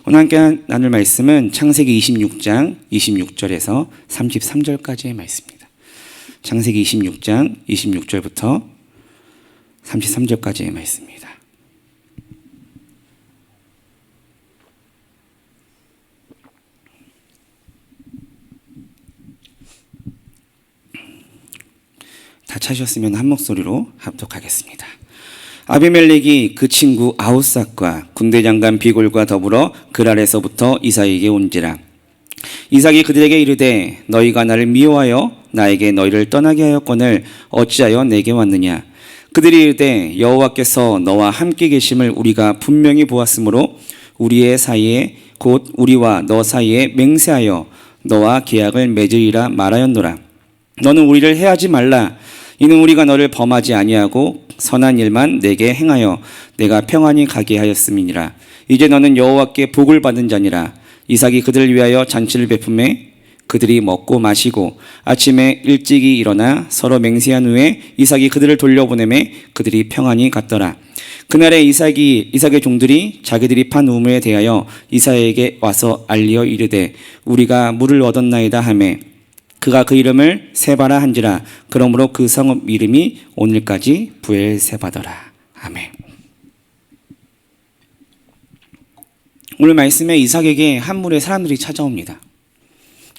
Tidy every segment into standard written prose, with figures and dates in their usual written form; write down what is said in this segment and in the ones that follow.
오늘 함께 나눌 말씀은 창세기 26장 26절에서 33절까지의 말씀입니다. 창세기 26장 26절부터 33절까지의 말씀입니다. 다 찾으셨으면 한 목소리로 합독하겠습니다. 아비멜렉이 그 친구 아우삭과 군대 장관 비골과 더불어 그랄에서부터 이삭에게 온지라. 이삭이 그들에게 이르되 너희가 나를 미워하여 나에게 너희를 떠나게 하였거늘 어찌하여 내게 왔느냐. 그들이 이르되 여호와께서 너와 함께 계심을 우리가 분명히 보았으므로 우리의 사이에 곧 우리와 너 사이에 맹세하여 너와 계약을 맺으리라 말하였노라. 너는 우리를 해하지 말라. 이는 우리가 너를 범하지 아니하고 선한 일만 내게 행하여 내가 평안히 가게 하였음이니라. 이제 너는 여호와께 복을 받은 자니라. 이삭이 그들을 위하여 잔치를 베푸매 그들이 먹고 마시고 아침에 일찍이 일어나 서로 맹세한 후에 이삭이 그들을 돌려보내매 그들이 평안히 갔더라. 그날에 이삭의 종들이 자기들이 판 우물에 대하여 이삭에게 와서 알리어 이르되 우리가 물을 얻었나이다 하매 그가 그 이름을 세바라 한지라. 그러므로 그 성읍 이름이 오늘까지 브엘세바더라. 아멘. 오늘 말씀에 이삭에게 한 무리의 사람들이 찾아옵니다.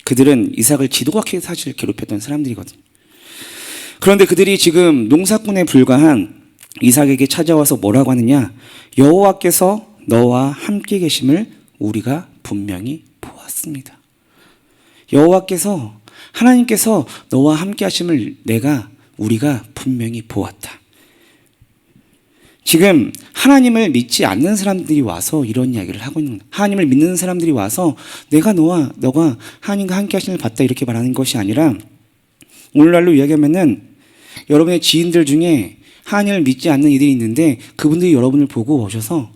그들은 이삭을 지독하게 사실 괴롭혔던 사람들이거든요. 그런데 그들이 지금 농사꾼에 불과한 이삭에게 찾아와서 뭐라고 하느냐? 여호와께서 너와 함께 계심을 우리가 분명히 보았습니다. 하나님께서 너와 함께 하심을 우리가 분명히 보았다. 지금 하나님을 믿지 않는 사람들이 와서 이런 이야기를 하고 있는 거예요. 하나님을 믿는 사람들이 와서 너가 하나님과 함께 하심을 봤다 이렇게 말하는 것이 아니라 오늘날로 이야기하면은 여러분의 지인들 중에 하나님을 믿지 않는 이들이 있는데 그분들이 여러분을 보고 오셔서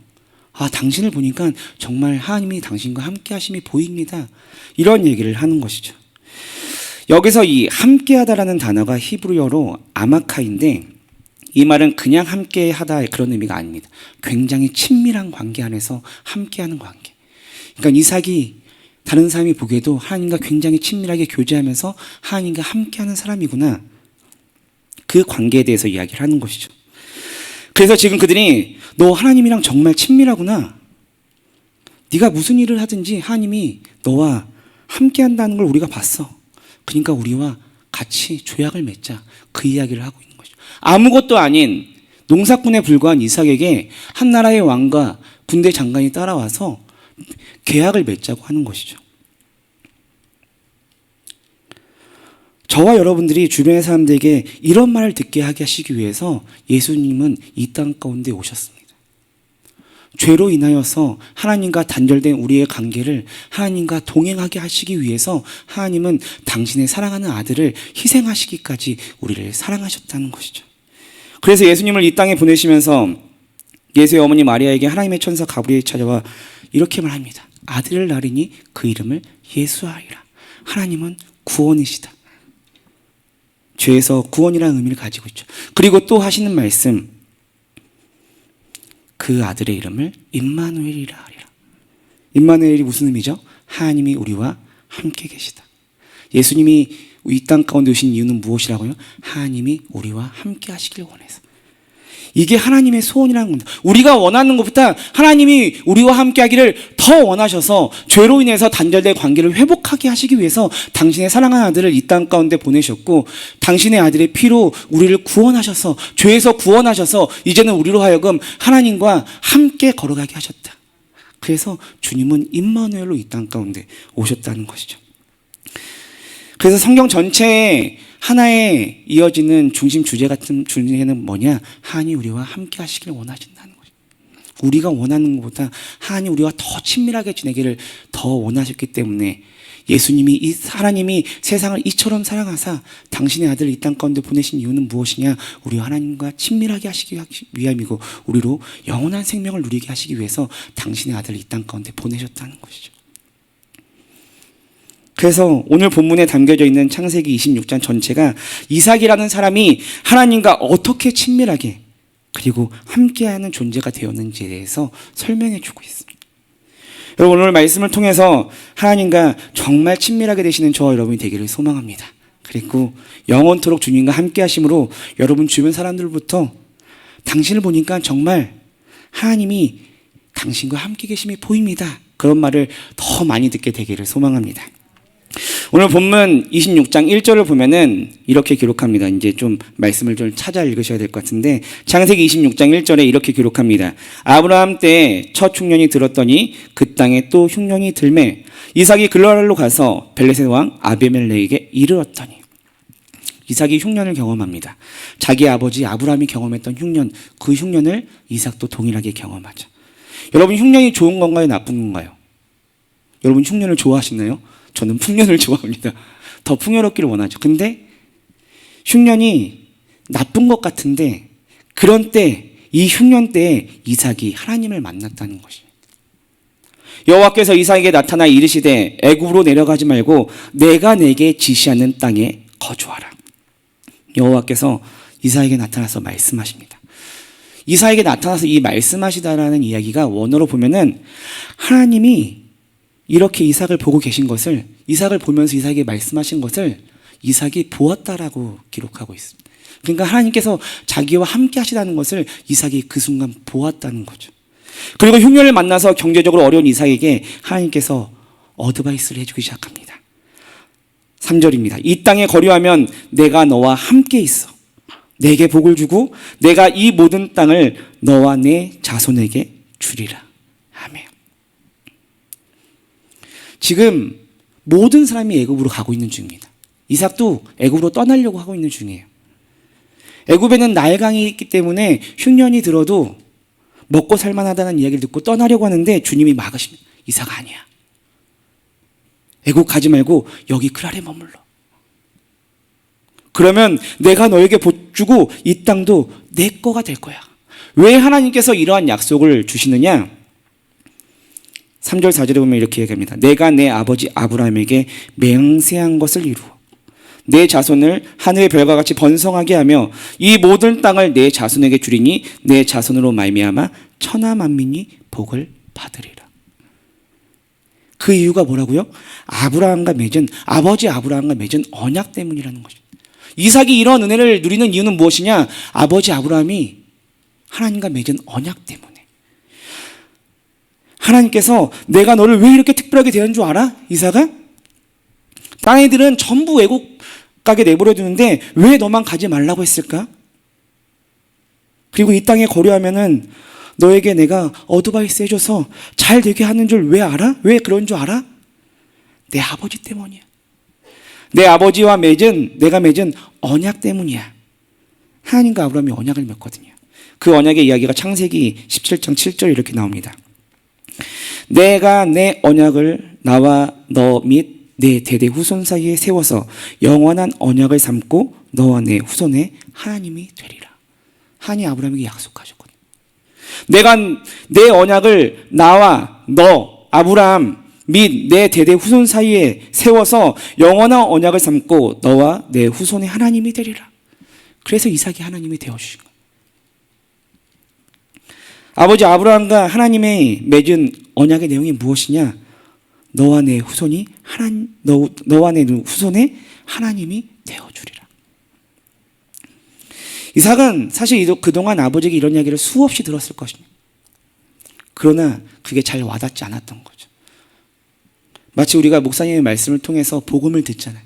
당신을 보니까 정말 하나님이 당신과 함께 하심이 보입니다. 이런 얘기를 하는 것이죠. 여기서 이 함께하다라는 단어가 히브리어로 아마카인데 이 말은 그냥 함께하다 그런 의미가 아닙니다. 굉장히 친밀한 관계 안에서 함께하는 관계. 그러니까 이삭이 다른 사람이 보기에도 하나님과 굉장히 친밀하게 교제하면서 하나님과 함께하는 사람이구나. 그 관계에 대해서 이야기를 하는 것이죠. 그래서 지금 그들이 너 하나님이랑 정말 친밀하구나. 네가 무슨 일을 하든지 하나님이 너와 함께한다는 걸 우리가 봤어. 그러니까 우리와 같이 조약을 맺자. 그 이야기를 하고 있는 거죠. 아무것도 아닌 농사꾼에 불과한 이삭에게 한 나라의 왕과 군대 장관이 따라와서 계약을 맺자고 하는 것이죠. 저와 여러분들이 주변의 사람들에게 이런 말을 듣게 하게 하시기 위해서 예수님은 이 땅 가운데 오셨습니다. 죄로 인하여서 하나님과 단절된 우리의 관계를 하나님과 동행하게 하시기 위해서 하나님은 당신의 사랑하는 아들을 희생하시기까지 우리를 사랑하셨다는 것이죠. 그래서 예수님을 이 땅에 보내시면서 예수의 어머니 마리아에게 하나님의 천사 가브리엘이 찾아와 이렇게 말합니다. 아들을 낳으리니 그 이름을 예수하리라. 하나님은 구원이시다. 죄에서 구원이라는 의미를 가지고 있죠. 그리고 또 하시는 말씀, 그 아들의 이름을 임마누엘이라 하리라. 임마누엘이 무슨 의미죠? 하나님이 우리와 함께 계시다. 예수님이 이 땅 가운데 오신 이유는 무엇이라고요? 하나님이 우리와 함께 하시길 원해서. 이게 하나님의 소원이라는 겁니다. 우리가 원하는 것보다 하나님이 우리와 함께 하기를 더 원하셔서 죄로 인해서 단절된 관계를 회복하게 하시기 위해서 당신의 사랑하는 아들을 이 땅 가운데 보내셨고 당신의 아들의 피로 우리를 구원하셔서 죄에서 구원하셔서 이제는 우리로 하여금 하나님과 함께 걸어가게 하셨다. 그래서 주님은 임마누엘로 이 땅 가운데 오셨다는 것이죠. 그래서 성경 전체에 하나의 이어지는 중심 주제 같은 주제는 뭐냐? 하나님 우리와 함께 하시길 원하신다는 거죠. 우리가 원하는 것보다 하나님 우리와 더 친밀하게 지내기를 더 원하셨기 때문에 하나님이 세상을 이처럼 사랑하사 당신의 아들을 이 땅 가운데 보내신 이유는 무엇이냐? 우리와 하나님과 친밀하게 하시기 위함이고 우리로 영원한 생명을 누리게 하시기 위해서 당신의 아들을 이 땅 가운데 보내셨다는 것이죠. 그래서 오늘 본문에 담겨져 있는 창세기 26장 전체가 이삭이라는 사람이 하나님과 어떻게 친밀하게 그리고 함께하는 존재가 되었는지에 대해서 설명해 주고 있습니다. 여러분 오늘 말씀을 통해서 하나님과 정말 친밀하게 되시는 저와 여러분이 되기를 소망합니다. 그리고 영원토록 주님과 함께 하심으로 여러분 주변 사람들부터 당신을 보니까 정말 하나님이 당신과 함께 계심이 보입니다. 그런 말을 더 많이 듣게 되기를 소망합니다. 오늘 본문 26장 1절을 보면은 이렇게 기록합니다. 이제 좀 말씀을 좀 찾아 읽으셔야 될 것 같은데 창세기 26장 1절에 이렇게 기록합니다. 아브라함 때 첫 흉년이 들었더니 그 땅에 또 흉년이 들매 이삭이 글라랄로 가서 벨레셋 왕 아비멜렉에게 이르렀더니 이삭이 흉년을 경험합니다. 자기 아버지 아브라함이 경험했던 흉년, 그 흉년을 이삭도 동일하게 경험하죠. 여러분 흉년이 좋은 건가요? 나쁜 건가요? 여러분 흉년을 좋아하시나요? 저는 풍년을 좋아합니다. 더 풍요롭기를 원하죠. 근데 흉년이 나쁜 것 같은데 그런 때, 이 흉년 때에 이삭이 하나님을 만났다는 것이에요. 여호와께서 이삭에게 나타나 이르시되 애굽으로 내려가지 말고 내가 내게 지시하는 땅에 거주하라. 여호와께서 이삭에게 나타나서 말씀하십니다. 이삭에게 나타나서 이 말씀하시다라는 이야기가 원어로 보면은 하나님이 이렇게 이삭을 보고 계신 것을, 이삭을 보면서 이삭에게 말씀하신 것을 이삭이 보았다라고 기록하고 있습니다. 그러니까 하나님께서 자기와 함께 하시다는 것을 이삭이 그 순간 보았다는 거죠. 그리고 흉년을 만나서 경제적으로 어려운 이삭에게 하나님께서 어드바이스를 해주기 시작합니다. 3절입니다. 이 땅에 거류하면 내가 너와 함께 있어. 내게 복을 주고 내가 이 모든 땅을 너와 내 자손에게 주리라. 아멘. 지금 모든 사람이 애굽으로 가고 있는 중입니다. 이삭도 애굽으로 떠나려고 하고 있는 중이에요. 애굽에는 나일강이 있기 때문에 흉년이 들어도 먹고 살만하다는 이야기를 듣고 떠나려고 하는데 주님이 막으십니다. 이삭아 아니야. 애굽 가지 말고 여기 그랄에 머물러. 그러면 내가 너에게 복 주고 이 땅도 내 거가 될 거야. 왜 하나님께서 이러한 약속을 주시느냐? 3절 4절에 보면 이렇게 얘기합니다. 내가 내 아버지 아브라함에게 맹세한 것을 이루어 내 자손을 하늘의 별과 같이 번성하게 하며 이 모든 땅을 내 자손에게 주리니 내 자손으로 말미암아 천하 만민이 복을 받으리라. 그 이유가 뭐라고요? 아브라함과 맺은, 아버지 아브라함과 맺은 언약 때문이라는 것입니다. 이삭이 이런 은혜를 누리는 이유는 무엇이냐? 아버지 아브라함이 하나님과 맺은 언약 때문에. 하나님께서 내가 너를 왜 이렇게 특별하게 대한 줄 알아? 이삭아? 딴 애들은 전부 외국 가게 내버려 두는데 왜 너만 가지 말라고 했을까? 그리고 이 땅에 거류하면은 너에게 내가 어드바이스 해줘서 잘 되게 하는 줄 왜 알아? 왜 그런 줄 알아? 내 아버지 때문이야. 내 아버지와 내가 맺은 언약 때문이야. 하나님과 아브라함이 언약을 맺거든요. 그 언약의 이야기가 창세기 17장 7절 이렇게 나옵니다. 내가 내 언약을 나와 너 및 내 대대 후손 사이에 세워서 영원한 언약을 삼고 너와 내 후손의 하나님이 되리라. 하나님 아브라함에게 약속하셨거든요. 내가 내 언약을 나와 너 아브라함 및 내 대대 후손 사이에 세워서 영원한 언약을 삼고 너와 내 후손의 하나님이 되리라. 그래서 이삭이 하나님이 되어주신 거예요. 아버지 아브라함과 하나님의 맺은 언약의 내용이 무엇이냐? 너와 내 후손이 너와 내 후손의 하나님이 되어주리라. 이삭은 사실 그동안 아버지에게 이런 이야기를 수없이 들었을 것입니다. 그러나 그게 잘 와닿지 않았던 거죠. 마치 우리가 목사님의 말씀을 통해서 복음을 듣잖아요.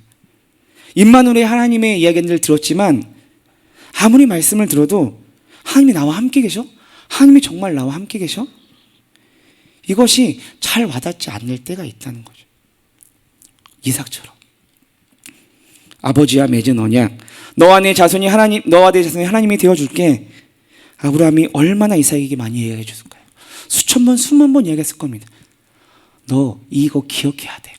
입만으로의 하나님의 이야기를 들었지만 아무리 말씀을 들어도 하나님이 나와 함께 계셔? 하나님이 정말 나와 함께 계셔? 이것이 잘 와닿지 않을 때가 있다는 거죠. 이삭처럼 아버지와 맺은 언약, 너와 내 자손이 하나님이 되어줄게. 아브라함이 얼마나 이삭에게 많이 이야기해 줬을까요? 수천 번, 수만 번 이야기했을 겁니다. 너 이거 기억해야 돼.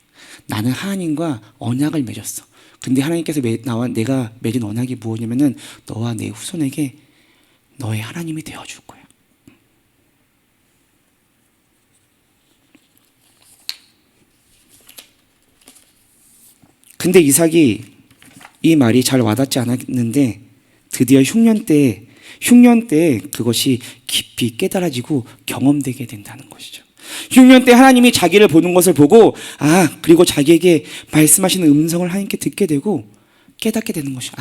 나는 하나님과 언약을 맺었어. 근데 하나님께서 내가 맺은 언약이 무엇이냐면은 너와 내 후손에게 너의 하나님이 되어줄 거야. 근데 이삭이 이 말이 잘 와닿지 않았는데 드디어 흉년 때 그것이 깊이 깨달아지고 경험되게 된다는 것이죠. 흉년 때 하나님이 자기를 보는 것을 보고 그리고 자기에게 말씀하시는 음성을 하나님께 듣게 되고 깨닫게 되는 것이죠.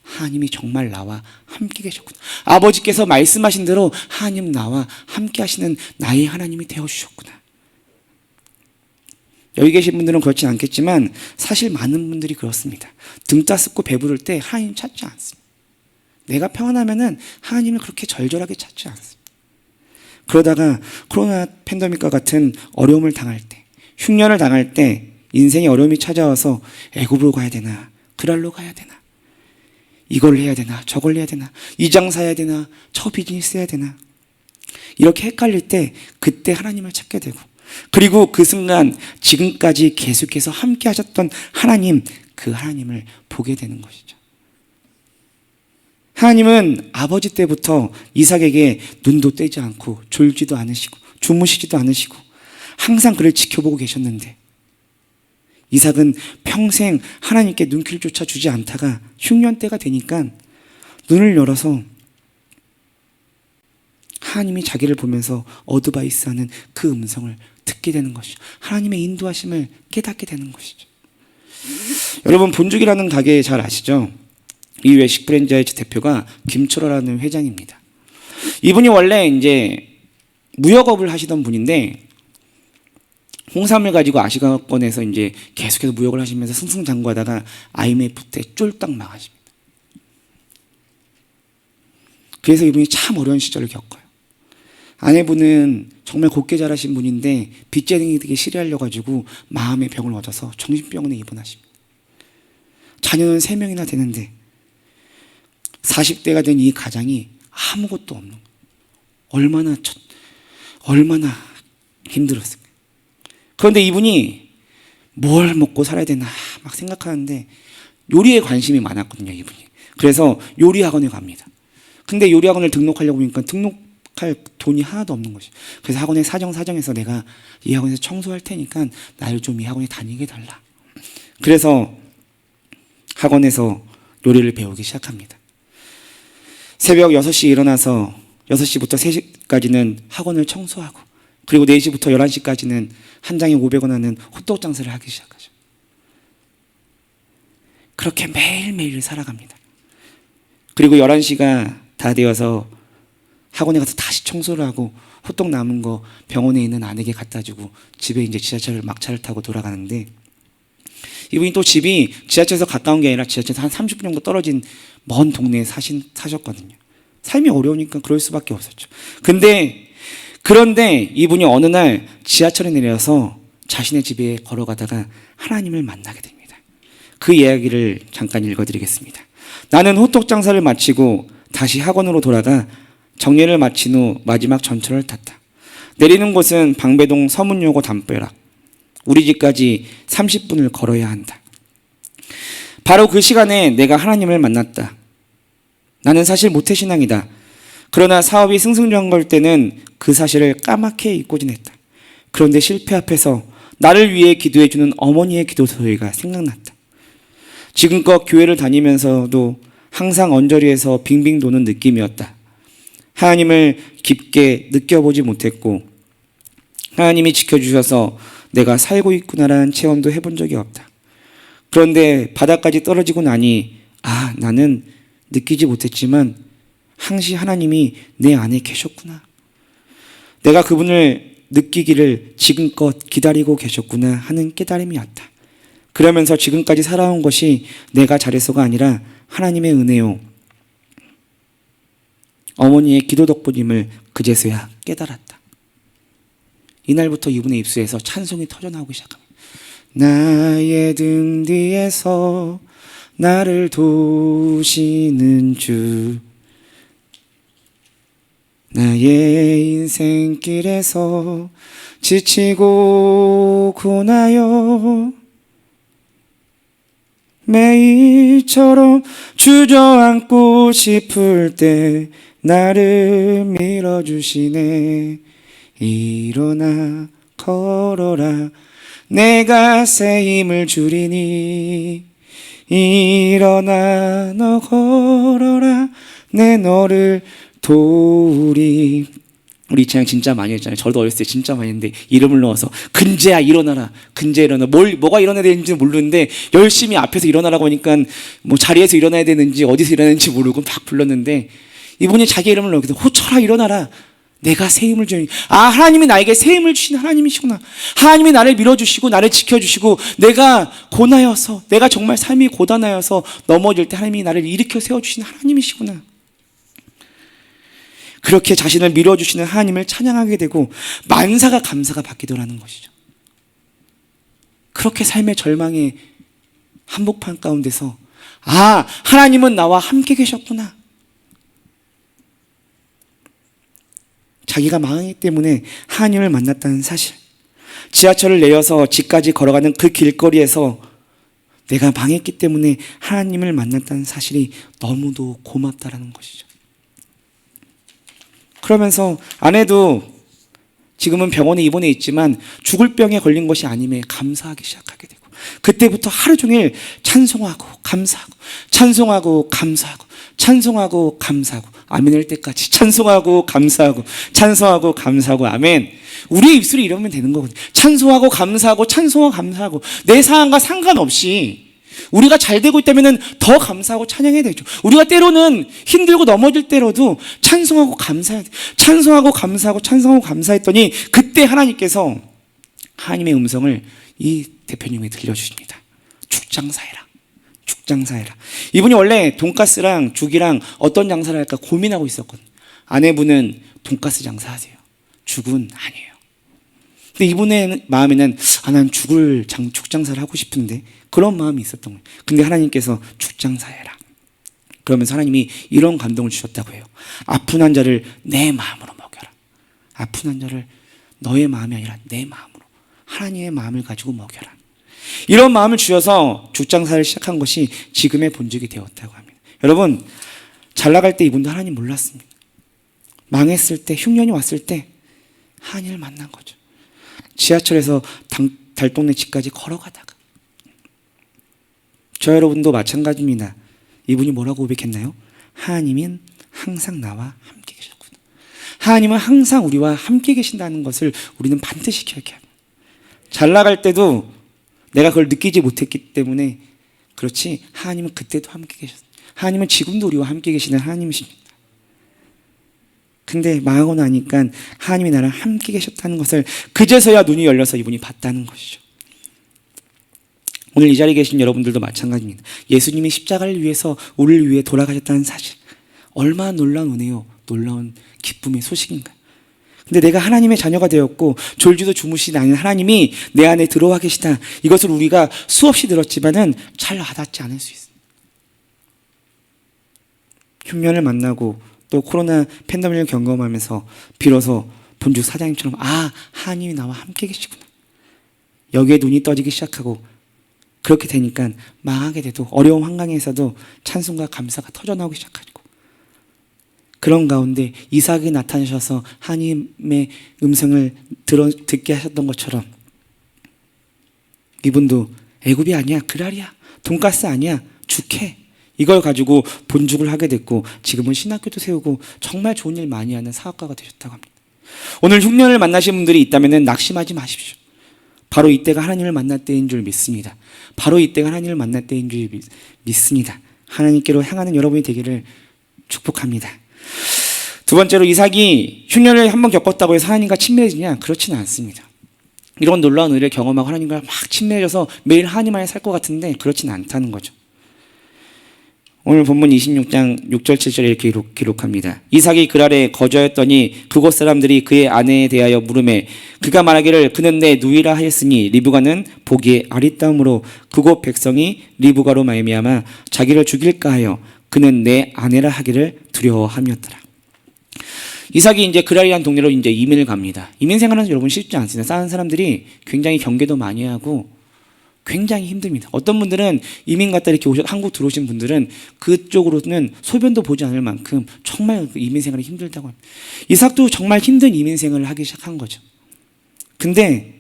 하나님이 정말 나와 함께 계셨구나. 아버지께서 말씀하신 대로 하나님 나와 함께 하시는 나의 하나님이 되어주셨구나. 여기 계신 분들은 그렇진 않겠지만 사실 많은 분들이 그렇습니다. 등 따숩고 배부를 때 하나님 찾지 않습니다. 내가 평안하면은 하나님을 그렇게 절절하게 찾지 않습니다. 그러다가 코로나 팬데믹과 같은 어려움을 당할 때, 흉년을 당할 때, 인생의 어려움이 찾아와서 애굽으로 가야 되나, 그랄로 가야 되나, 이걸 해야 되나, 저걸 해야 되나, 이 장사 해야 되나, 저 비즈니스 해야 되나, 이렇게 헷갈릴 때 그때 하나님을 찾게 되고, 그리고 그 순간 지금까지 계속해서 함께 하셨던 하나님, 그 하나님을 보게 되는 것이죠. 하나님은 아버지 때부터 이삭에게 눈도 떼지 않고 졸지도 않으시고 주무시지도 않으시고 항상 그를 지켜보고 계셨는데, 이삭은 평생 하나님께 눈길조차 주지 않다가 흉년 때가 되니까 눈을 열어서 하나님이 자기를 보면서 어드바이스하는 그 음성을 듣게 되는 것이죠. 하나님의 인도하심을 깨닫게 되는 것이죠. 여러분, 본죽이라는 가게 잘 아시죠? 이 외식 프랜차이즈 대표가 김철호라는 회장입니다. 이분이 원래 이제 무역업을 하시던 분인데 홍삼을 가지고 아시아권에서 이제 계속해서 무역을 하시면서 승승장구하다가 IMF 때 쫄딱 망하십니다. 그래서 이분이 참 어려운 시절을 겪어요. 아내분은 정말 곱게 자라신 분인데 빚쟁이 되게 싫어하려 가지고 마음의 병을 얻어서 정신병원에 입원하십니다. 자녀는 3명이나 되는데 40대가 된 이 가장이 아무것도 없는 거예요. 얼마나 힘들었을까요? 그런데 이분이 뭘 먹고 살아야 되나 막 생각하는데 요리에 관심이 많았거든요, 이분이. 그래서 요리 학원에 갑니다. 근데 요리 학원을 등록하려고 하니까 등록할 돈이 하나도 없는 것이죠. 그래서 학원에 사정해서 내가 이 학원에서 청소할 테니까 나를 좀 이 학원에 다니게 해달라. 그래서 학원에서 요리를 배우기 시작합니다. 새벽 6시에 일어나서 6시부터 3시까지는 학원을 청소하고, 그리고 4시부터 11시까지는 한 장에 500원 하는 호떡 장사를 하기 시작하죠. 그렇게 매일매일 살아갑니다. 그리고 11시가 다 되어서 학원에 가서 다시 청소를 하고 호떡 남은 거 병원에 있는 아내에게 갖다 주고 집에 이제 막차를 타고 돌아가는데, 이분이 또 집이 지하철에서 가까운 게 아니라 지하철에서 한 30분 정도 떨어진 먼 동네에 사셨거든요. 삶이 어려우니까 그럴 수밖에 없었죠. 그런데 이분이 어느 날 지하철에 내려서 자신의 집에 걸어가다가 하나님을 만나게 됩니다. 그 이야기를 잠깐 읽어드리겠습니다. 나는 호떡 장사를 마치고 다시 학원으로 돌아가 정리를 마친 후 마지막 전철을 탔다. 내리는 곳은 방배동 서문여고 담벼락. 우리 집까지 30분을 걸어야 한다. 바로 그 시간에 내가 하나님을 만났다. 나는 사실 모태신앙이다. 그러나 사업이 승승장구할 때는 그 사실을 까맣게 잊고 지냈다. 그런데 실패 앞에서 나를 위해 기도해주는 어머니의 기도 소리가 생각났다. 지금껏 교회를 다니면서도 항상 언저리에서 빙빙 도는 느낌이었다. 하나님을 깊게 느껴보지 못했고 하나님이 지켜주셔서 내가 살고 있구나라는 체험도 해본 적이 없다. 그런데 바닥까지 떨어지고 나니 나는 느끼지 못했지만 항시 하나님이 내 안에 계셨구나. 내가 그분을 느끼기를 지금껏 기다리고 계셨구나 하는 깨달음이었다. 그러면서 지금까지 살아온 것이 내가 잘해서가 아니라 하나님의 은혜요, 어머니의 기도 덕분임을 그제서야 깨달았다. 이날부터 이분의 입술에서 찬송이 터져나오기 시작합니다. 나의 등 뒤에서 나를 도우시는 주, 나의 인생길에서 지치고 고나요 매일처럼 주저앉고 싶을 때 나를 밀어주시네. 일어나 걸어라 내가 새 힘을 주리니. 일어나 너 걸어라 내 너를 도우리. 우리 이찬양 진짜 많이 했잖아요. 저도 어렸을 때 진짜 많이 했는데 이름을 넣어서 근재야 일어나라. 근재 일어나. 뭐가 일어나야 되는지 모르는데 열심히 앞에서 일어나라고 하니까 뭐 자리에서 일어나야 되는지 어디서 일어나야 되는지 모르고 막 불렀는데 이분이 자기 이름을 넣어서 호철아 일어나라. 내가 새 힘을 주니 하나님이 나에게 새 힘을 주신 하나님이시구나. 하나님이 나를 밀어주시고 나를 지켜주시고 내가 고나여서 내가 정말 삶이 고단하여서 넘어질 때 하나님이 나를 일으켜 세워주신 하나님이시구나. 그렇게 자신을 밀어주시는 하나님을 찬양하게 되고 만사가 감사가 바뀌더라는 것이죠. 그렇게 삶의 절망의 한복판 가운데서 하나님은 나와 함께 계셨구나. 자기가 망하기 때문에 하나님을 만났다는 사실, 지하철을 내려서 집까지 걸어가는 그 길거리에서 내가 망했기 때문에 하나님을 만났다는 사실이 너무도 고맙다라는 것이죠. 그러면서 아내도 지금은 병원에 입원해 있지만 죽을 병에 걸린 것이 아님에 감사하기 시작하게 되고 그때부터 하루 종일 찬송하고 감사하고 찬송하고 감사하고 찬송하고 감사하고 아멘일 때까지 찬송하고 감사하고 찬송하고 감사하고 아멘. 우리의 입술이 이러면 되는 거거든요. 찬송하고 감사하고 찬송하고 감사하고 내 상황과 상관없이 우리가 잘 되고 있다면 더 감사하고 찬양해야 되죠. 우리가 때로는 힘들고 넘어질 때로도 찬송하고 감사해야 돼요. 찬송하고 감사하고 찬송하고 감사했더니 그때 하나님께서 하나님의 음성을 이 대표님에게 들려주십니다. 죽장사해라. 죽장사해라. 이분이 원래 돈가스랑 죽이랑 어떤 장사를 할까 고민하고 있었거든요. 아내분은 돈가스 장사하세요. 죽은 아니에요. 근데 이분의 마음에는 난 죽장사를 하고 싶은데 그런 마음이 있었던 거예요. 근데 하나님께서 죽장사해라. 그러면서 하나님이 이런 감동을 주셨다고 해요. 아픈 환자를 내 마음으로 먹여라. 아픈 환자를 너의 마음이 아니라 내 마음으로 하나님의 마음을 가지고 먹여라. 이런 마음을 주셔서 죽장사를 시작한 것이 지금의 본적이 되었다고 합니다. 여러분, 잘 나갈 때 이분도 하나님 몰랐습니다. 망했을 때, 흉년이 왔을 때 하나님을 만난 거죠. 지하철에서 달동네 집까지 걸어가다가 저 여러분도 마찬가지입니다. 이분이 뭐라고 고백했나요? 하나님은 항상 나와 함께 계셨구나. 하나님은 항상 우리와 함께 계신다는 것을 우리는 반드시 기억해야 합니다. 잘 나갈 때도 내가 그걸 느끼지 못했기 때문에 그렇지 하나님은 그때도 함께 계셨어요. 하나님은 지금도 우리와 함께 계시는 하나님이십니다. 근데 망하고 나니까 하나님이 나랑 함께 계셨다는 것을 그제서야 눈이 열려서 이분이 봤다는 것이죠. 오늘 이 자리에 계신 여러분들도 마찬가지입니다. 예수님이 십자가를 위해서 우리를 위해 돌아가셨다는 사실, 얼마나 놀라운 은혜요, 놀라운 기쁨의 소식인가. 근데 내가 하나님의 자녀가 되었고 졸지도 주무시지 않은 하나님이 내 안에 들어와 계시다. 이것을 우리가 수없이 들었지만은 잘 와닿지 않을 수 있습니다. 흉년을 만나고 또 코로나 팬데믹을 경험하면서 비로소 본주 사장님처럼 하나님이 나와 함께 계시구나. 여기에 눈이 떠지기 시작하고 그렇게 되니까 망하게 돼도 어려운 환경에서도 찬송과 감사가 터져나오기 시작하고 그런 가운데 이삭이 나타나셔서 하나님의 음성을 듣게 하셨던 것처럼 이분도 애굽이 아니야, 그랄이야, 돈가스 아니야, 죽해. 이걸 가지고 본죽을 하게 됐고 지금은 신학교도 세우고 정말 좋은 일 많이 하는 사업가가 되셨다고 합니다. 오늘 흉년을 만나신 분들이 있다면 낙심하지 마십시오. 바로 이때가 하나님을 만날 때인 줄 믿습니다. 바로 이때가 하나님을 만날 때인 줄 믿습니다. 하나님께로 향하는 여러분이 되기를 축복합니다. 두 번째로, 이삭이 흉년을 한번 겪었다고 해서 하나님과 친밀해지냐? 그렇지는 않습니다. 이런 놀라운 은혜를 경험하고 하나님과 막 친밀해져서 매일 하나님 안에 살 것 같은데 그렇지는 않다는 거죠. 오늘 본문 26장 6절 7절에 이렇게 기록합니다. 이삭이 그랄에 거주하였더니 그곳 사람들이 그의 아내에 대하여 물으매 그가 말하기를 그는 내 누이라 하였으니 리브가는 보기에 아리따움으로 그곳 백성이 리브가로 말미암아 자기를 죽일까 하여 그는 내 아내라 하기를 두려워함이었더라. 이삭이 이제 그랄이라는 동네로 이제 이민을 갑니다. 이민 생활은 여러분 쉽지 않습니다. 사는 사람들이 굉장히 경계도 많이 하고 굉장히 힘듭니다. 어떤 분들은 이민 갔다 이렇게 한국 들어오신 분들은 그쪽으로는 소변도 보지 않을 만큼 정말 이민 생활이 힘들다고 합니다. 이삭도 정말 힘든 이민 생활을 하기 시작한 거죠. 근데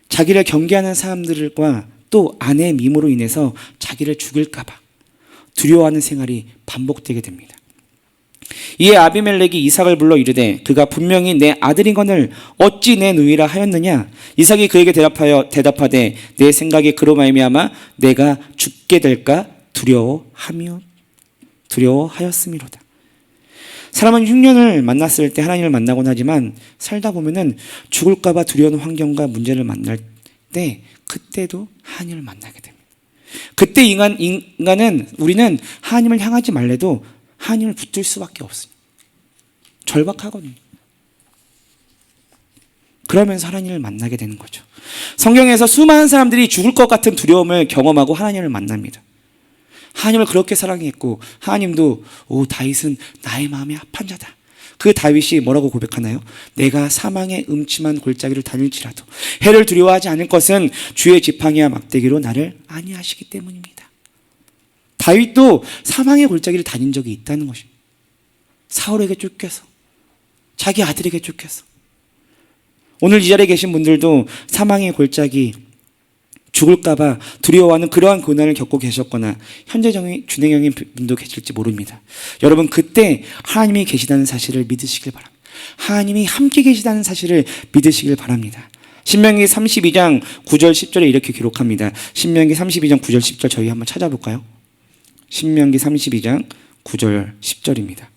자기를 경계하는 사람들과 또 아내의 미모로 인해서 자기를 죽일까 봐 두려워하는 생활이 반복되게 됩니다. 이에 아비멜렉이 이삭을 불러 이르되 그가 분명히 내 아들이거늘 어찌 내 누이라 하였느냐. 이삭이 그에게 대답하되 내 생각에 그로 말미암아 내가 죽게 될까 두려워하였음이로다. 사람은 흉년을 만났을 때 하나님을 만나곤 하지만 살다 보면은 죽을까 봐 두려운 환경과 문제를 만날 때 그때도 하나님을 만나게 됩니다. 그때 인간은 우리는 하나님을 향하지 말래도 하나님을 붙들 수밖에 없습니다. 절박하거든요. 그러면서 하나님을 만나게 되는 거죠. 성경에서 수많은 사람들이 죽을 것 같은 두려움을 경험하고 하나님을 만납니다. 하나님을 그렇게 사랑했고 하나님도 다윗은 나의 마음에 합한 자다. 그 다윗이 뭐라고 고백하나요? 내가 사망의 음침한 골짜기를 다닐지라도 해를 두려워하지 않을 것은 주의 지팡이와 막대기로 나를 안위하시기 때문입니다. 다윗도 사망의 골짜기를 다닌 적이 있다는 것입니다. 사울에게 쫓겨서, 자기 아들에게 쫓겨서. 오늘 이 자리에 계신 분들도 사망의 골짜기, 죽을까봐 두려워하는 그러한 고난을 겪고 계셨거나 현재 준행형인 분도 계실지 모릅니다. 여러분, 그때 하나님이 계시다는 사실을 믿으시길 바랍니다. 하나님이 함께 계시다는 사실을 믿으시길 바랍니다. 신명기 32장 9절 10절에 이렇게 기록합니다. 신명기 32장 9절 10절 저희 한번 찾아볼까요? 신명기 32장 9절 10절입니다.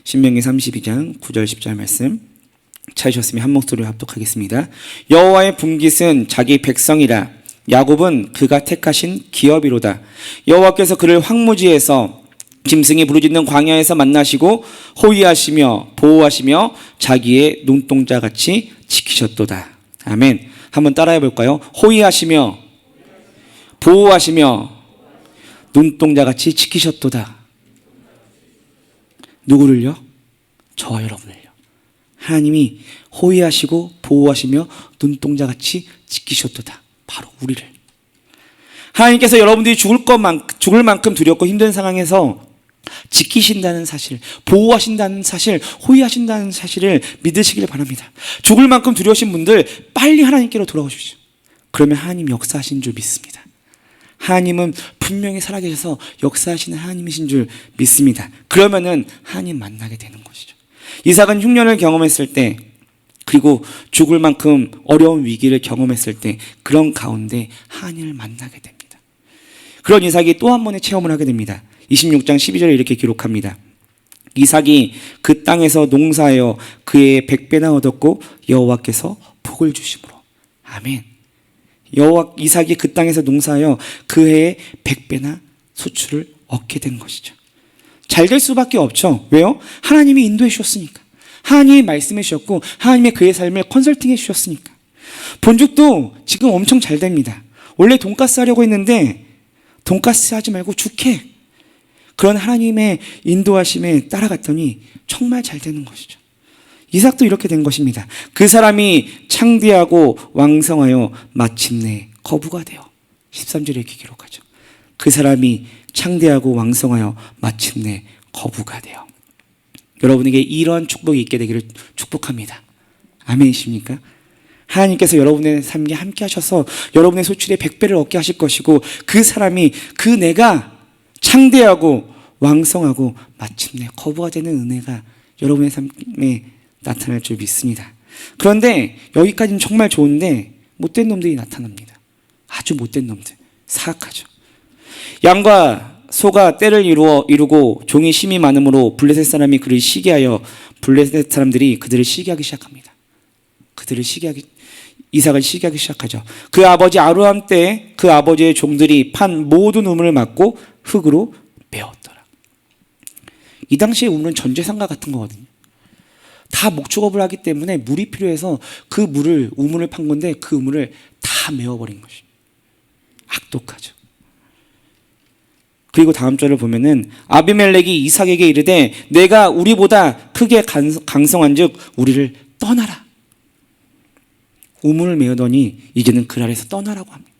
신명기 32장 9절 10절 말씀 찾으셨으면 한 목소리로 합독하겠습니다. 여호와의 분깃은 자기 백성이라. 야곱은 그가 택하신 기업이로다. 여호와께서 그를 황무지에서 짐승이 부르짖는 광야에서 만나시고 호위하시며 보호하시며 자기의 눈동자같이 지키셨도다. 아멘. 한번 따라해 볼까요? 호위하시며 보호하시며 눈동자같이 지키셨도다. 누구를요? 저와 여러분을요. 하나님이 호위하시고 보호하시며 눈동자같이 지키셨도다. 바로 우리를. 하나님께서 여러분들이 죽을 만큼 두렵고 힘든 상황에서 지키신다는 사실, 보호하신다는 사실, 호위하신다는 사실을 믿으시길 바랍니다. 죽을 만큼 두려우신 분들 빨리 하나님께로 돌아오십시오. 그러면 하나님 역사하신 줄 믿습니다. 하나님은 분명히 살아계셔서 역사하시는 하나님이신 줄 믿습니다. 그러면은 하나님 만나게 되는 것이죠. 이삭은 흉년을 경험했을 때, 그리고 죽을 만큼 어려운 위기를 경험했을 때 그런 가운데 하나님을 만나게 됩니다. 그런 이삭이 또 한 번의 체험을 하게 됩니다. 26장 12절에 이렇게 기록합니다. 이삭이 그 땅에서 농사하여 그의 100배나 얻었고 여호와께서 복을 주심으로. 아멘. 이삭이 그 땅에서 농사하여 그 해에 100배나 소출을 얻게 된 것이죠. 잘 될 수밖에 없죠. 왜요? 하나님이 인도해 주셨으니까. 하나님이 말씀해 주셨고 하나님의 그의 삶을 컨설팅해 주셨으니까. 본죽도 지금 엄청 잘 됩니다. 원래 돈가스 하려고 했는데 돈가스 하지 말고 죽해. 그런 하나님의 인도하심에 따라갔더니 정말 잘 되는 것이죠. 이삭도 이렇게 된 것입니다. 그 사람이 창대하고 왕성하여 마침내 거부가 되어. 13절에 이렇게 기록하죠. 그 사람이 창대하고 왕성하여 마침내 거부가 되어. 여러분에게 이러한 축복이 있게 되기를 축복합니다. 아멘이십니까? 하나님께서 여러분의 삶에 함께 하셔서 여러분의 소출의 100배를 얻게 하실 것이고 그 사람이 그 내가 창대하고 왕성하고 마침내 거부가 되는 은혜가 여러분의 삶에 나타날 줄 믿습니다. 그런데 여기까지는 정말 좋은데 못된 놈들이 나타납니다. 아주 못된 놈들. 사악하죠. 양과 소가 떼를 이루고 종이 심이 많으므로 블레셋 사람이 그를 시기하여 블레셋 사람들이 그들을 시기하기 시작합니다. 이삭을 시기하기 시작하죠. 그 아버지 아브라함 때 그 아버지의 종들이 판 모든 우물을 막고 흙으로 메웠더라. 이 당시의 우물은 전재산과 같은 거거든요. 다 목축업을 하기 때문에 물이 필요해서 그 우물을 판 건데 그 우물을 다 메워버린 것입니다. 악독하죠. 그리고 다음 절을 보면은 아비멜렉이 이삭에게 이르되 내가 우리보다 크게 강성한즉 우리를 떠나라. 우물을 메우더니 이제는 그 아래에서 떠나라고 합니다.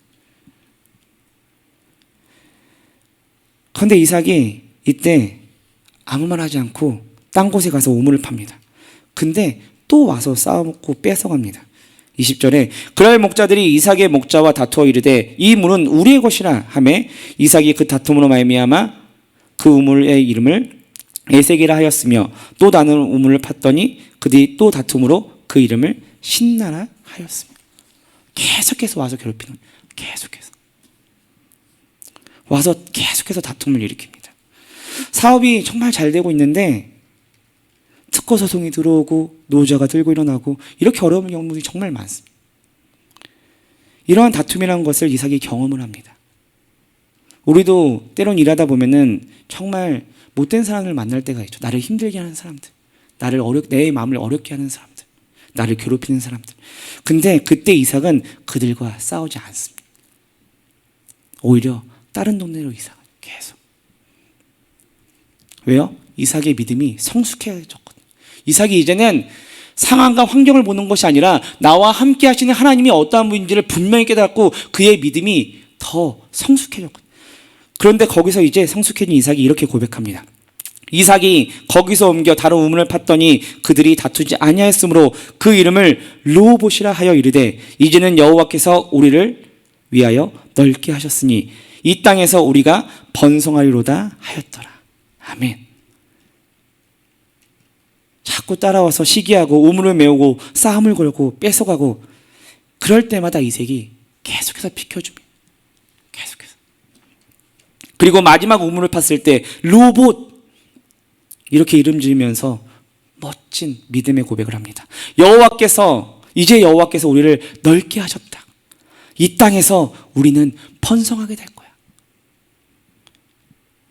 그런데 이삭이 이때 아무 말 하지 않고 딴 곳에 가서 우물을 팝니다. 근데 또 와서 싸워먹고 뺏어갑니다. 20절에 그럴 목자들이 이삭의 목자와 다투어 이르되 이 물은 우리의 것이라 하매 이삭이 그 다툼으로 말미암아 그 우물의 이름을 에색이라 하였으며 또 다른 우물을 팠더니 그들이 또 다툼으로 그 이름을 신나라 하였으며. 계속해서 와서 괴롭히는, 계속해서 와서 계속해서 다툼을 일으킵니다. 사업이 정말 잘 되고 있는데 특허 소송이 들어오고 노조가 들고 일어나고 이렇게 어려운 경우들이 정말 많습니다. 이러한 다툼이라는 것을 이삭이 경험을 합니다. 우리도 때론 일하다 보면은 정말 못된 사람을 만날 때가 있죠. 나를 힘들게 하는 사람들, 내 마음을 어렵게 하는 사람들, 나를 괴롭히는 사람들. 근데 그때 이삭은 그들과 싸우지 않습니다. 오히려 다른 동네로 이삭은 계속. 왜요? 이삭의 믿음이 성숙해졌거든요. 이삭이 이제는 상황과 환경을 보는 것이 아니라 나와 함께 하시는 하나님이 어떠한 분인지를 분명히 깨닫고 그의 믿음이 더 성숙해졌거든요. 그런데 거기서 이제 성숙해진 이삭이 이렇게 고백합니다. 이삭이 거기서 옮겨 다른 우물을 팠더니 그들이 다투지 아니하였으므로 그 이름을 르호봇이라 하여 이르되 이제는 여호와께서 우리를 위하여 넓게 하셨으니 이 땅에서 우리가 번성하리로다 하였더라. 아멘. 자꾸 따라와서 시기하고 우물을 메우고 싸움을 걸고 뺏어가고 그럴 때마다 이삭이 계속해서 비켜줍니다. 계속해서. 그리고 마지막 우물을 팠을 때 르호봇 이렇게 이름 지으면서 멋진 믿음의 고백을 합니다. 이제 여호와께서 우리를 넓게 하셨다. 이 땅에서 우리는 번성하게 될 거야.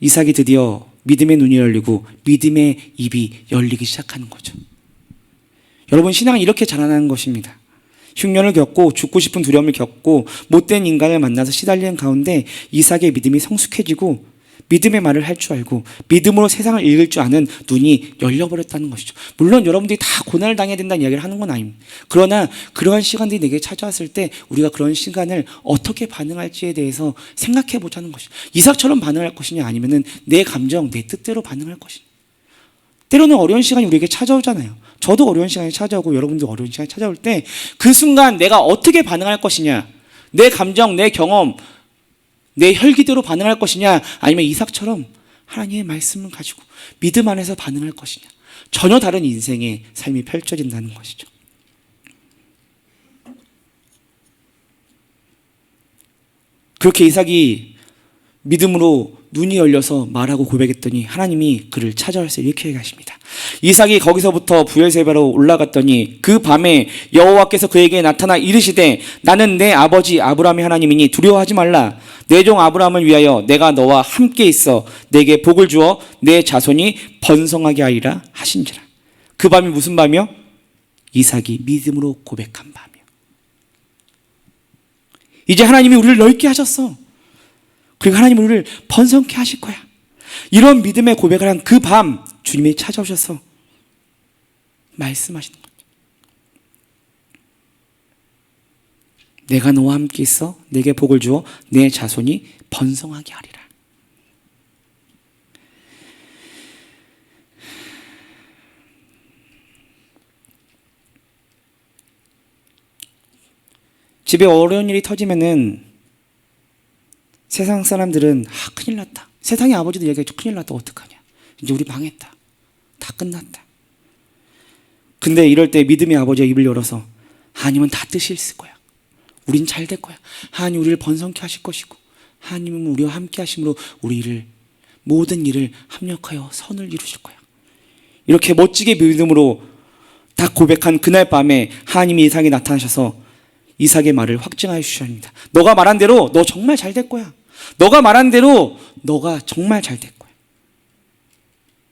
이삭이 드디어 믿음의 눈이 열리고 믿음의 입이 열리기 시작하는 거죠. 여러분, 신앙은 이렇게 자라나는 것입니다. 흉년을 겪고 죽고 싶은 두려움을 겪고 못된 인간을 만나서 시달리는 가운데 이삭의 믿음이 성숙해지고 믿음의 말을 할 줄 알고 믿음으로 세상을 읽을 줄 아는 눈이 열려버렸다는 것이죠. 물론 여러분들이 다 고난을 당해야 된다는 이야기를 하는 건 아닙니다. 그러나 그러한 시간들이 내게 찾아왔을 때 우리가 그런 시간을 어떻게 반응할지에 대해서 생각해 보자는 것이죠. 이삭처럼 반응할 것이냐 아니면 내 감정, 내 뜻대로 반응할 것이냐. 때로는 어려운 시간이 우리에게 찾아오잖아요. 저도 어려운 시간이 찾아오고 여러분도 어려운 시간이 찾아올 때 그 순간 내가 어떻게 반응할 것이냐, 내 감정, 내 경험, 내 혈기대로 반응할 것이냐 아니면 이삭처럼 하나님의 말씀을 가지고 믿음 안에서 반응할 것이냐. 전혀 다른 인생의 삶이 펼쳐진다는 것이죠. 그렇게 이삭이 믿음으로 눈이 열려서 말하고 고백했더니 하나님이 그를 찾아와서 이렇게 얘기하십니다. 이삭이 거기서부터 브엘세바로 올라갔더니 그 밤에 여호와께서 그에게 나타나 이르시되 나는 내 아버지 아브라함의 하나님이니 두려워하지 말라. 내 종 아브라함을 위하여 내가 너와 함께 있어 내게 복을 주어 내 자손이 번성하게 하리라 하신지라. 그 밤이 무슨 밤이요? 이삭이 믿음으로 고백한 밤이요. 이제 하나님이 우리를 넓게 하셨어. 그리고 하나님은 우리를 번성케 하실 거야. 이런 믿음의 고백을 한 그 밤 주님이 찾아오셔서 말씀하시는 거죠. 내가 너와 함께 있어 내게 복을 주어 내 자손이 번성하게 하리라. 집에 어려운 일이 터지면은 세상 사람들은 큰일 났다. 세상의 아버지도 얘기하죠. 큰일 났다. 어떡하냐. 이제 우리 망했다. 다 끝났다. 근데 이럴 때 믿음의 아버지가 입을 열어서 하나님은 다 뜻이 있을 거야. 우린 잘 될 거야. 하나님 우리를 번성케 하실 것이고 하나님은 우리와 함께 하심으로 모든 일을 합력하여 선을 이루실 거야. 이렇게 멋지게 믿음으로 다 고백한 그날 밤에 하나님이 이삭에 나타나셔서 이삭의 말을 확증하여 주십니다. 너가 말한 대로 너 정말 잘 될 거야. 너가 말한 대로 너가 정말 잘 될 거야.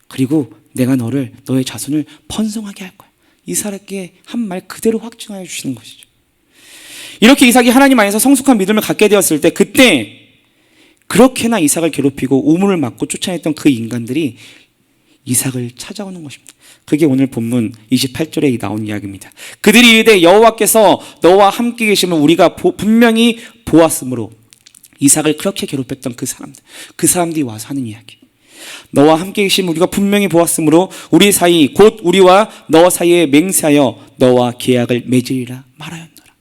그리고 내가 너의 자손을 번성하게 할 거야. 이삭에게 한 말 그대로 확증하여 주시는 것이죠. 이렇게 이삭이 하나님 안에서 성숙한 믿음을 갖게 되었을 때 그때 그렇게나 이삭을 괴롭히고 우물을 막고 쫓아냈던 그 인간들이 이삭을 찾아오는 것입니다. 그게 오늘 본문 28절에 나온 이야기입니다. 그들이 이르되 여호와께서 너와 함께 계시면 우리가 분명히 보았으므로 이삭을 그렇게 괴롭혔던 그 사람들이 와서 하는 이야기. 너와 함께 계시면 우리가 분명히 보았으므로 우리 사이 곧 우리와 너 사이에 맹세하여 너와 계약을 맺으리라 말하였노라.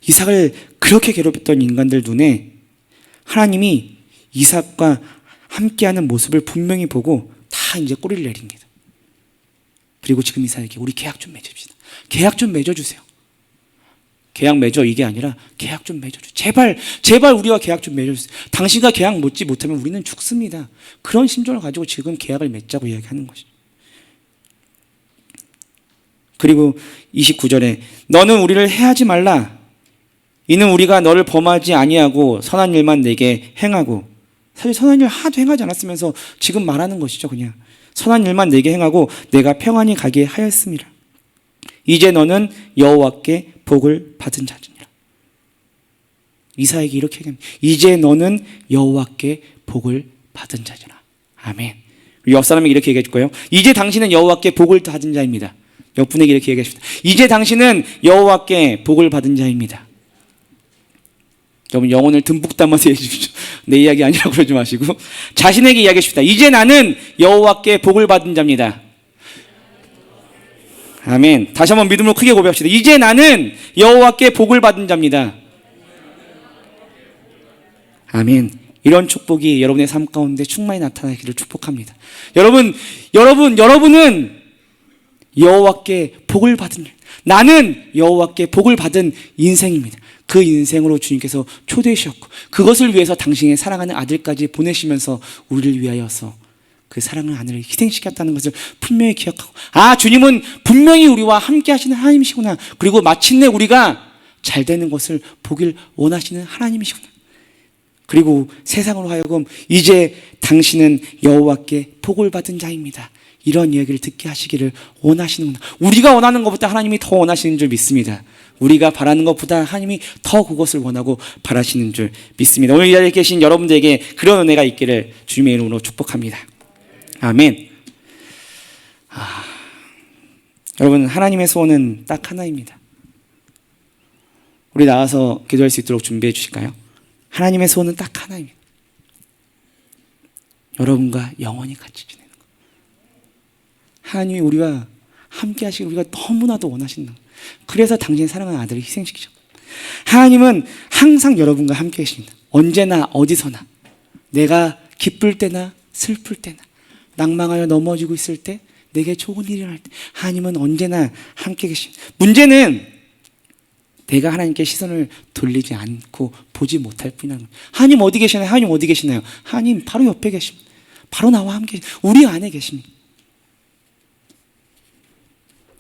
이삭을 그렇게 괴롭혔던 인간들 눈에 하나님이 이삭과 함께하는 모습을 분명히 보고 다 이제 꼬리를 내립니다. 그리고 지금 이삭에게 우리 계약 좀 맺읍시다. 계약 좀 맺어주세요. 계약 맺어 이게 아니라 계약 좀 맺어줘. 제발 우리와 계약 좀 맺어주세요. 당신과 계약 맺지 못하면 우리는 죽습니다. 그런 심정을 가지고 지금 계약을 맺자고 이야기하는 것이죠. 그리고 29절에 너는 우리를 해하지 말라. 이는 우리가 너를 범하지 아니하고 선한 일만 내게 행하고, 사실 선한 일 하나도 행하지 않았으면서 지금 말하는 것이죠. 그냥 선한 일만 내게 행하고 내가 평안히 가게 하였음이라. 이제 너는 여호와께 복을 받은 자니라. 이삭에게 이렇게 얘기합니다. 이제 너는 여호와께 복을 받은 자니라. 아멘. 옆 사람에게 이렇게 얘기해 줄 거예요. 이제 당신은 여호와께 복을 받은 자입니다. 옆분에게 이렇게 얘기하십니다. 이제 당신은 여호와께 복을 받은 자입니다. 여러분 영혼을 듬뿍 담아서 얘기해 주십시오. 내 이야기 아니라고 그러지 마시고 자신에게 이야기하십시다. 이제 나는 여호와께 복을 받은 자입니다. 아멘. 다시 한번 믿음으로 크게 고백합시다. 이제 나는 여호와께 복을 받은 자입니다. 아멘. 이런 축복이 여러분의 삶 가운데 충만히 나타나기를 축복합니다. 여러분은 여호와께 복을 받은, 나는 여호와께 복을 받은 인생입니다. 그 인생으로 주님께서 초대해 주셨고 그것을 위해서 당신의 사랑하는 아들까지 보내시면서 우리를 위하여서 그 사랑하는 아들을 희생시켰다는 것을 분명히 기억하고, 주님은 분명히 우리와 함께 하시는 하나님이시구나. 그리고 마침내 우리가 잘 되는 것을 보길 원하시는 하나님이시구나. 그리고 세상으로 하여금 이제 당신은 여호와께 복을 받은 자입니다. 이런 이야기를 듣게 하시기를 원하시는구나. 우리가 원하는 것보다 하나님이 더 원하시는 줄 믿습니다. 우리가 바라는 것보다 하나님이 더 그것을 원하고 바라시는 줄 믿습니다. 오늘 이 자리에 계신 여러분들에게 그런 은혜가 있기를 주님의 이름으로 축복합니다. 아멘. 여러분 하나님의 소원은 딱 하나입니다. 우리 나와서 기도할 수 있도록 준비해 주실까요? 하나님의 소원은 딱 하나입니다. 여러분과 영원히 같이 지내는 것. 하나님이 우리와 함께 하시길 우리가 너무나도 원하신다. 그래서 당신의 사랑하는 아들을 희생시키셨고, 하나님은 항상 여러분과 함께 계십니다. 언제나 어디서나, 내가 기쁠 때나 슬플 때나, 낭망하여 넘어지고 있을 때, 내게 좋은 일이 일어날 때 하나님은 언제나 함께 계십니다. 문제는 내가 하나님께 시선을 돌리지 않고 보지 못할 뿐이라는 거예요. 하나님 어디 계시나요? 하나님 어디 계시나요? 하나님 바로 옆에 계십니다. 바로 나와 함께, 우리 안에 계십니다.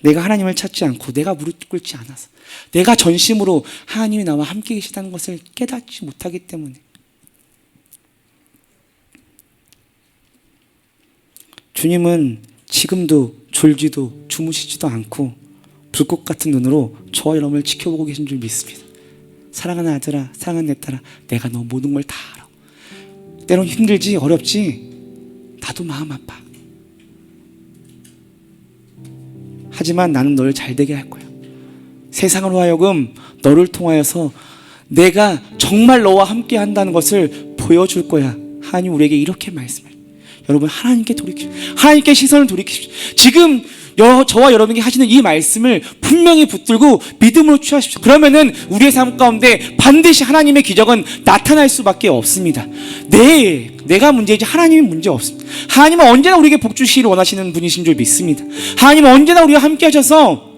내가 하나님을 찾지 않고 내가 무릎 꿇지 않아서, 내가 전심으로 하나님이 나와 함께 계시다는 것을 깨닫지 못하기 때문에, 주님은 지금도 졸지도 주무시지도 않고 불꽃 같은 눈으로 저와 여러분을 지켜보고 계신 줄 믿습니다. 사랑하는 아들아, 사랑하는 내 딸아, 내가 너 모든 걸 다 알아. 때론 힘들지, 어렵지, 나도 마음 아파. 하지만 나는 너를 잘되게 할 거야. 세상으로 하여금 너를 통하여서 내가 정말 너와 함께 한다는 것을 보여줄 거야. 하나님 우리에게 이렇게 말씀해요. 여러분 하나님께 돌이키십시오. 하나님께 시선을 돌이키십시오. 지금 저와 여러분에게 하시는 이 말씀을 분명히 붙들고 믿음으로 취하십시오. 그러면은 우리의 삶 가운데 반드시 하나님의 기적은 나타날 수밖에 없습니다. 내가 문제이지 하나님이 문제 없습니다. 하나님은 언제나 우리에게 복 주시기를 원하시는 분이신 줄 믿습니다. 하나님은 언제나 우리와 함께 하셔서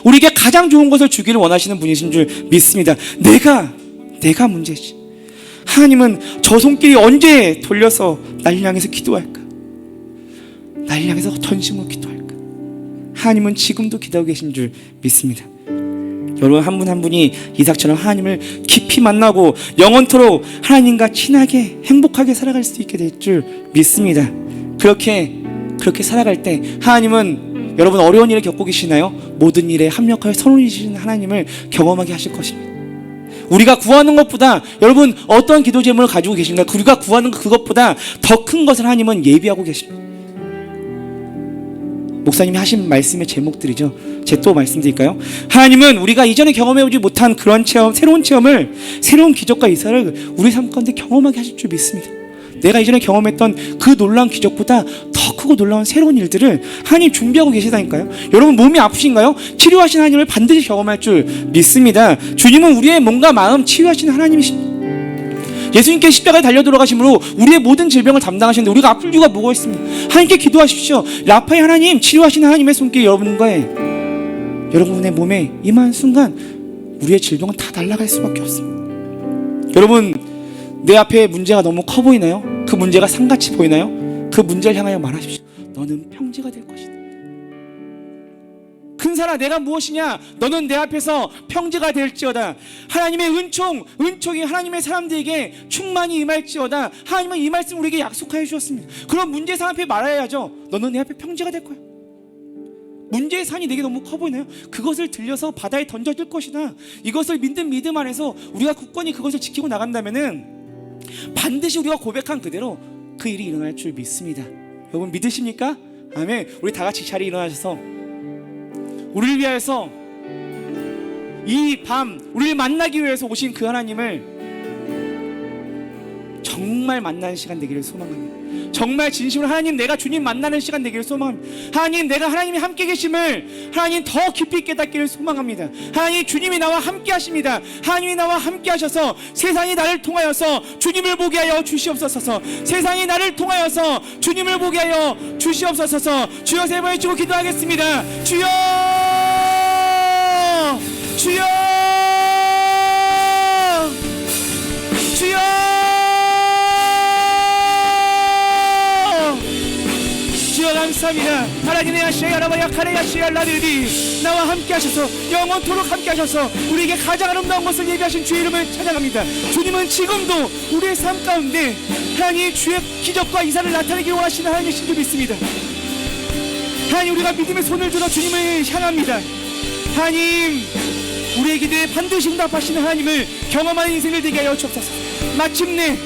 우리에게 가장 좋은 것을 주기를 원하시는 분이신 줄 믿습니다. 내가 문제지. 하나님은 저 손길이 언제 돌려서 날 향해서 기도할까? 날 향해서 전심으로 기도할까? 하나님은 지금도 기다리고 계신 줄 믿습니다. 여러분 한 분 한 분이 이삭처럼 하나님을 깊이 만나고 영원토록 하나님과 친하게 행복하게 살아갈 수 있게 될 줄 믿습니다. 그렇게 살아갈 때 하나님은, 여러분 어려운 일을 겪고 계시나요? 모든 일에 합력하여 선언이시는 하나님을 경험하게 하실 것입니다. 우리가 구하는 것보다, 여러분 어떠한 기도 제목을 가지고 계신가요? 우리가 구하는 그것보다 더 큰 것을 하나님은 예비하고 계십니다. 목사님이 하신 말씀의 제목들이죠. 제가 또 말씀드릴까요? 하나님은 우리가 이전에 경험해보지 못한 그런 체험, 새로운 체험을, 새로운 기적과 이사를 우리 삶 가운데 경험하게 하실 줄 믿습니다. 내가 이전에 경험했던 그 놀라운 기적보다 더 크고 놀라운 새로운 일들을 하나님 준비하고 계시다니까요. 여러분 몸이 아프신가요? 치료하신 하나님을 반드시 경험할 줄 믿습니다. 주님은 우리의 몸과 마음 치유하시는 하나님이십니다. 예수님께 십자가에 달려 돌아가심으로 우리의 모든 질병을 담당하셨는데 우리가 아플 이유가 뭐가 있습니까? 하나님께 기도하십시오. 라파의 하나님, 치료하시는 하나님의 손길이 여러분의 몸에 임한 순간 우리의 질병은 다 날아갈 수밖에 없습니다. 여러분, 내 앞에 문제가 너무 커 보이나요? 그 문제가 산같이 보이나요? 그 문제를 향하여 말하십시오. 너는 평지가 될 것이다. 큰 사람 내가 무엇이냐? 너는 내 앞에서 평지가 될지어다. 하나님의 은총이 하나님의 사람들에게 충만히 임할지어다. 하나님은 이 말씀 우리에게 약속하여 주셨습니다. 그럼 문제산 앞에 말해야죠. 너는 내 앞에 평지가 될 거야. 문제의 산이 내게 너무 커 보이나요? 그것을 들려서 바다에 던져질 것이다. 이것을 믿는 믿음 안에서 우리가 굳건히 그것을 지키고 나간다면은 반드시 우리가 고백한 그대로 그 일이 일어날 줄 믿습니다. 여러분 믿으십니까? 아멘. 우리 다 같이 자리에 일어나셔서 우리를 위하여서 이 밤 우리를 만나기 위해서 오신 그 하나님을 정말 만나는 시간 되기를 소망합니다. 정말 진심으로 하나님, 내가 주님 만나는 시간 되기를 소망합니다. 하나님, 내가 하나님이 함께 계심을 하나님 더 깊이 깨닫기를 소망합니다. 하나님, 주님이 나와 함께 하십니다. 하나님이 나와 함께 하셔서 세상이 나를 통하여서 주님을 보게 하여 주시옵소서. 세상이 나를 통하여서 주님을 보게 하여 주시옵소서. 주여, 세 번 외치고 기도하겠습니다. 주여, 주여, 주여, 주여 감사합니다. 하나님의 아시아라바야 카레야시아 라디디 나와 함께 하셔서 영원토록 함께 하셔서 우리에게 가장 아름다운 것을 예비하신 주의 이름을 찬양합니다. 주님은 지금도 우리의 삶 가운데 하나님 주의 기적과 이사를 나타내기 원하시는 하나님의 신도 믿습니다. 하나님, 우리가 믿음의 손을 들어 주님을 향합니다. 하나님, 우리의 기도에 반드시 응답하시는 하나님을 경험하는 인생을 되게 하여 주옵소서. 마침내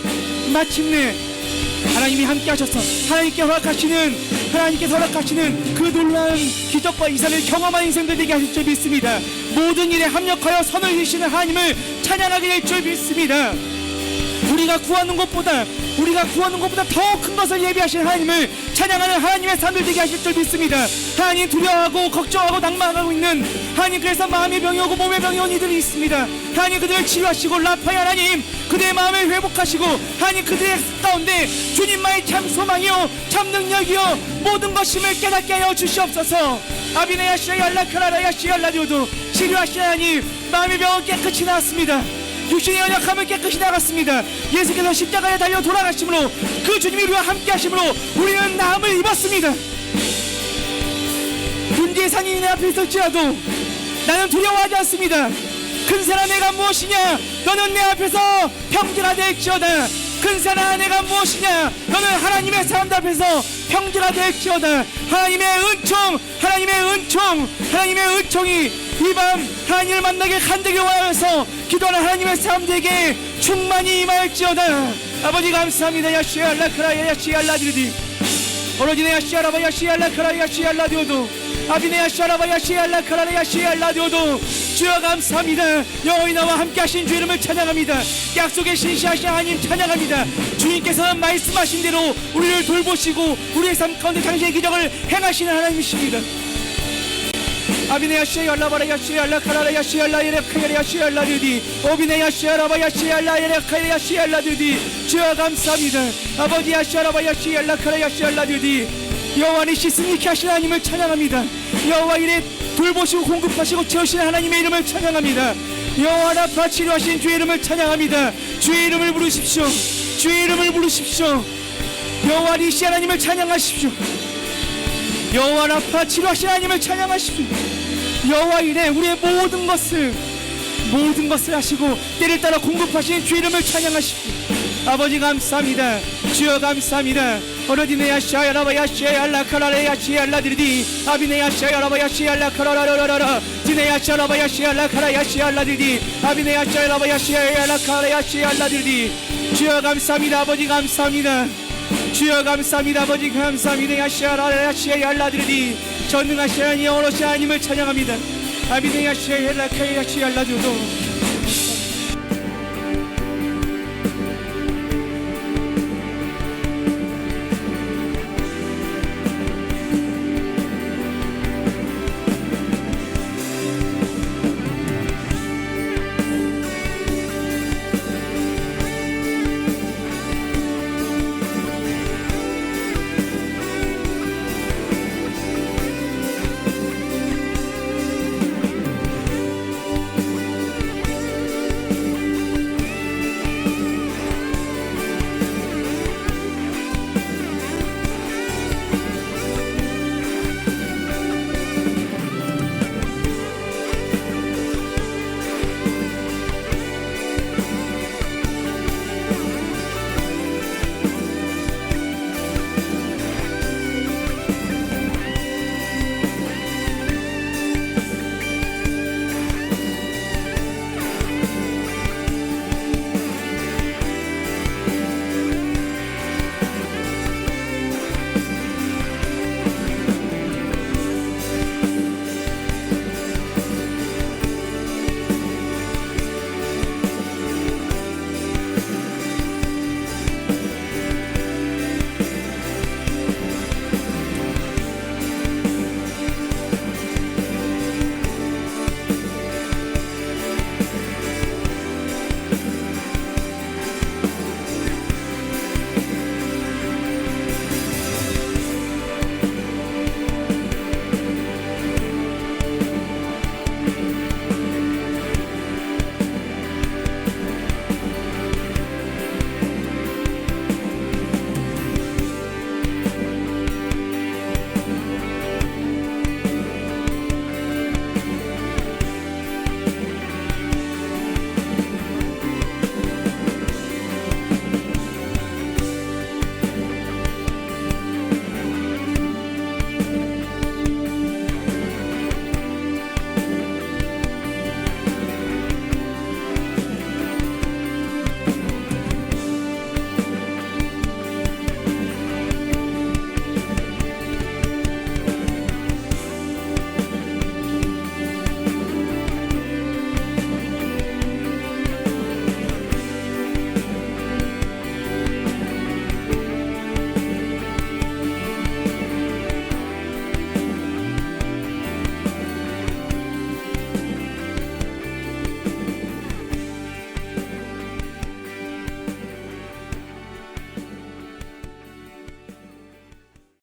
하나님이 함께 하셔서 하나님께서 허락하시는 그 놀라운 기적과 이사를 경험하는 인생들 되게 하실 줄 믿습니다. 모든 일에 합력하여 선을 이시는 하나님을 찬양하게 될 줄 믿습니다. 우리가 구하는 것보다 더 큰 것을 예비하신 하나님을 찬양하는 하나님의 삶을 되게 하실 줄 믿습니다. 하나님, 두려워하고 걱정하고 낭만하고 있는 하나님, 그래서 마음의 병이 오고 몸의 병이 온 이들이 있습니다. 하나님, 그들을 치유하시고 라파의 하나님, 그들의 마음을 회복하시고 하나님, 그들의 가운데 주님만이 참 소망이요 참 능력이요 모든 것임을 깨닫게 하여 주시옵소서. 아비네야시아 알라카라야시아 라디오도 치료하시는 하나님, 마음의 병은 깨끗이 나았습니다. 육신의 연약함은 깨끗이 나갔습니다. 예수께서 십자가에 달려 돌아가심으로 그 주님이 우리와 함께 하심으로 우리는 나음을 입었습니다. 문제의 산이 내 앞에 있을지라도 나는 두려워하지 않습니다. 큰 사람 내가 무엇이냐? 너는 내 앞에서 평지가 될지어다. 큰 사람 내가 무엇이냐? 너는 하나님의 사람들 앞에서 평지가 될지어다. 하나님의 은총이 이 밤 하나님을 만나게 간절히 원하면서 기도하는 하나님의 사람들에게 충만히 임할지어다. 아버지 감사합니다. 야시아 라크라야 야시아 라디디 오로지네 야시아 라바 야시아 라크라 야시아 라디오도 아비네 야시아 라바 야시아 라크라 야시아 라디오도 주여 감사합니다. 여호와 나와 함께 하신 주 이름을 찬양합니다. 약속의 신실하신 하나님 찬양합니다. 주님께서는 말씀하신 대로 우리를 돌보시고 우리의 삶 가운데 당신의 기적을 행하시는 하나님이십니다. 아비네 야시아 라바라 야시아 라카라 야시아 라이레카야 야시아 라디디 오비네 야시아 라바 야시아 라이레카야 야시아 라디디 주여 감사합니다. 아버지 야시아 라바 야시아 라카라 야시아 라디디 여호와를 씻으니케 하신 하나님을 찬양합니다. 여호와 이래 돌보시고 공급하시고 채우시는 하나님의 이름을 찬양합니다. 여호와 라파 치료하신 주의 이름을 찬양합니다. 주의 이름을 부르십시오. 주의 이름을 부르십시오. 여호와 리시 하나님을 찬양하십시오. 여호와 라파 치료하신 하나님을 찬양하십시오. 여호와 이래 우리의 모든 것을 하시고 때를 따라 공급하신 주의 이름을 찬양하십시오. 아버지 감사합니다. 주여 감사합니다. 어르디네 야시아 라바 야시아 알라카라레 야시아 알라디디 아비네 야시아 라바 야시아 알라카라라라라 디네 야시아 라바 야시아 알라카라 야시아 알라디디 아비네 야시아 라바 야시아 알라카라 야시아 알라디디 주여 감사합니다. 아버지 감사합니다. 주여 감사합니다. 아버지 감사합니다. 야시아 라라 야시아 알라디디 전능하신 하나님 어로시 하나님을 찬양합니다. 아비네 야시아 알라카라 야시아 알라디오도